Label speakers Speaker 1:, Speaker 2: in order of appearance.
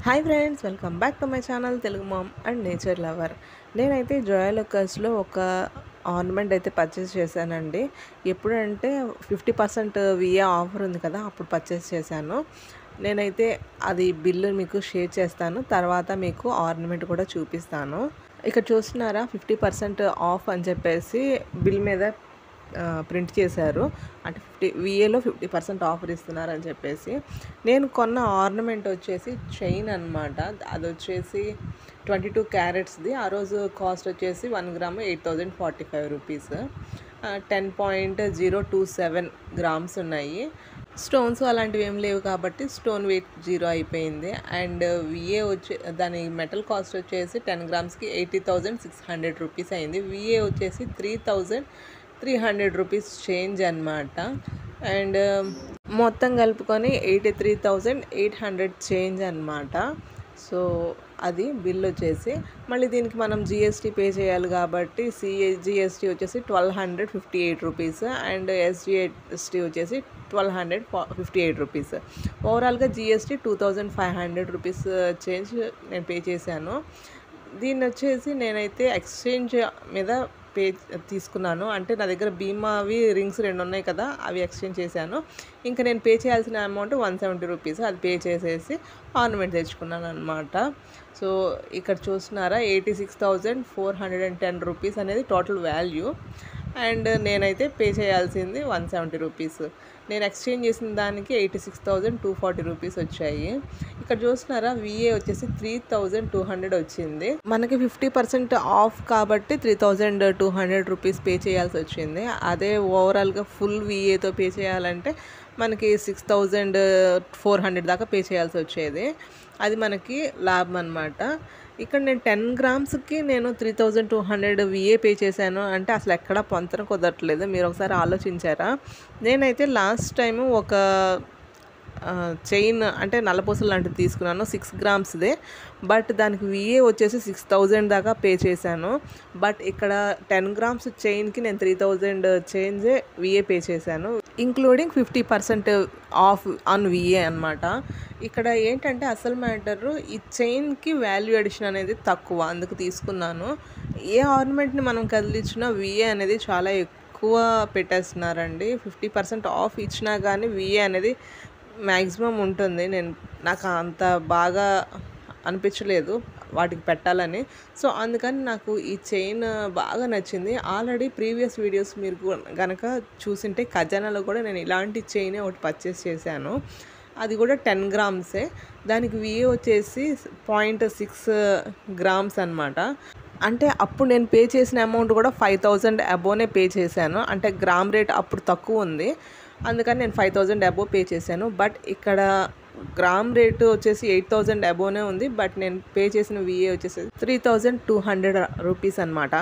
Speaker 1: Hi friends, welcome back to my channel Telugu mom and nature lover. నేనైతే జోయాలుకాస్లో ఒక ornament అయితే purchase చేశానండి. ఎప్పుడంటే 50% విఏ ఆఫర్ ఉంది కదా, అప్పుడు పర్చేస్ చేశాను. నేనైతే అది బిల్లు మీకు షేర్ చేస్తాను, తర్వాత మీకు ఆర్నమెంట్ కూడా చూపిస్తాను. ఇక్కడ చూస్తున్నారా, 50% ఆఫ్ అని చెప్పేసి బిల్ మీద ప్రింట్ చేశారు. అంటే విఏలో 50% ఆఫర్ ఇస్తున్నారని చెప్పేసి. నేను కొన్న ఆర్నమెంట్ వచ్చేసి చైన్ అనమాట. అది వచ్చేసి 22 క్యారెట్స్ది. ఆ రోజు కాస్ట్ వచ్చేసి 1 గ్రామ్ 8045 రూపీస్. 10.027 గ్రామ్స్ ఉన్నాయి. స్టోన్స్ అలాంటివి ఏం లేవు కాబట్టి స్టోన్ వెయిట్ 0 అయిపోయింది. అండ్ విఏ దాని మెటల్ కాస్ట్ వచ్చేసి 10 గ్రామ్స్కి 80,600 రూపీస్ అయింది. విఏ వచ్చేసి 3,300 రూపీస్ చేంజ్ అనమాట. అండ్ మొత్తం కలుపుకొని 83,800 చేంజ్ అనమాట. సో అది బిల్ వచ్చేసి. మళ్ళీ దీనికి మనం జిఎస్టీ పే చేయాలి కాబట్టి జిఎస్టీ వచ్చేసి 1,258 రూపీస్ అండ్ ఎస్జిఎస్టీ వచ్చేసి 1,258 రూపీస్. ఓవరాల్గా జిఎస్టీ 2,500 రూపీస్ చేంజ్ నేను పే చేశాను. దీన్ని వచ్చేసి నేనైతే ఎక్స్చేంజ్ మీద పే తీసుకున్నాను. అంటే నా దగ్గర బీమావి రింగ్స్ 2 ఉన్నాయి కదా, అవి ఎక్స్చేంజ్ చేశాను. ఇంకా నేను పే చేయాల్సిన అమౌంట్ 170 రూపీస్. అది పే చేసేసి ఆర్నమెంట్ తెచ్చుకున్నాను అనమాట. సో ఇక్కడ చూస్తున్నారా, 86,410 రూపీస్ అనేది టోటల్ వాల్యూ. అండ్ నేనైతే పే చేయాల్సింది 170 రూపీస్. నేను ఎక్స్చేంజ్ చేసిన దానికి 86,240 రూపీస్ వచ్చాయి. ఇక్కడ చూస్తున్నారా, విఏ వచ్చేసి 3,200 వచ్చింది. మనకి 50% ఆఫ్ కాబట్టి 3,200 రూపీస్ పే చేయాల్సి వచ్చింది. అదే ఓవరాల్గా ఫుల్ విఏతో పే చేయాలంటే మనకి 6,400 దాకా పే చేయాల్సి వచ్చేది. అది మనకి లాభం అనమాట. ఇక్కడ నేను 10 గ్రామ్స్కి నేను 3,200 విఏ పే చేశాను అంటే అసలు ఎక్కడా పొంతన కుదరట్లేదు. మీరు ఒకసారి ఆలోచించారా? నేనైతే లాస్ట్ టైము ఒక చైన్ అంటే నల్లపూసలు లాంటిది తీసుకున్నాను, 6 గ్రామ్స్దే. బట్ దానికి విఏ వచ్చేసి 6,000 దాకా పే చేశాను. బట్ ఇక్కడ 10 గ్రామ్స్ చైన్కి నేను 3,000 చేంజే విఏ పే చేశాను, ఇంక్లూడింగ్ 50% ఆఫ్ ఆన్ విఏ అనమాట. ఇక్కడ ఏంటంటే అసలు మ్యాటరు, ఈ చైన్కి వాల్యూ అడిషన్ అనేది తక్కువ, అందుకు తీసుకున్నాను. ఏ ఆర్నమెంట్ని మనం కదిలించినా విఏ అనేది చాలా ఎక్కువ పెట్టేస్తున్నారండి. 50% ఆఫ్ ఇచ్చినా కానీ విఏ అనేది మ్యాక్సిమం ఉంటుంది. నాకు అంత బాగా అనిపించలేదు వాటికి పెట్టాలని. సో అందుకని నాకు ఈ చైన్ బాగా నచ్చింది. ఆల్రెడీ ప్రీవియస్ వీడియోస్ మీరు కనుక చూసింటే ఖజానాలో కూడా నేను ఇలాంటి చైనే ఒకటి పర్చేస్ చేశాను. అది కూడా 10 గ్రామ్సే. దానికి విఏ వచ్చేసి 0.6 గ్రామ్స్ అనమాట. అంటే అప్పుడు నేను పే చేసిన అమౌంట్ కూడా 5,000 అబోనే పే చేశాను. అంటే గ్రామ్ రేట్ అప్పుడు తక్కువ ఉంది, అందుకని నేను 5,000 అబోవ్ పే చేశాను. బట్ ఇక్కడ గ్రామ్ రేటు వచ్చేసి 8,000 అబోనే ఉంది. బట్ నేను పే చేసిన విఏ వచ్చేసి 3,200 రూపీస్ అనమాట.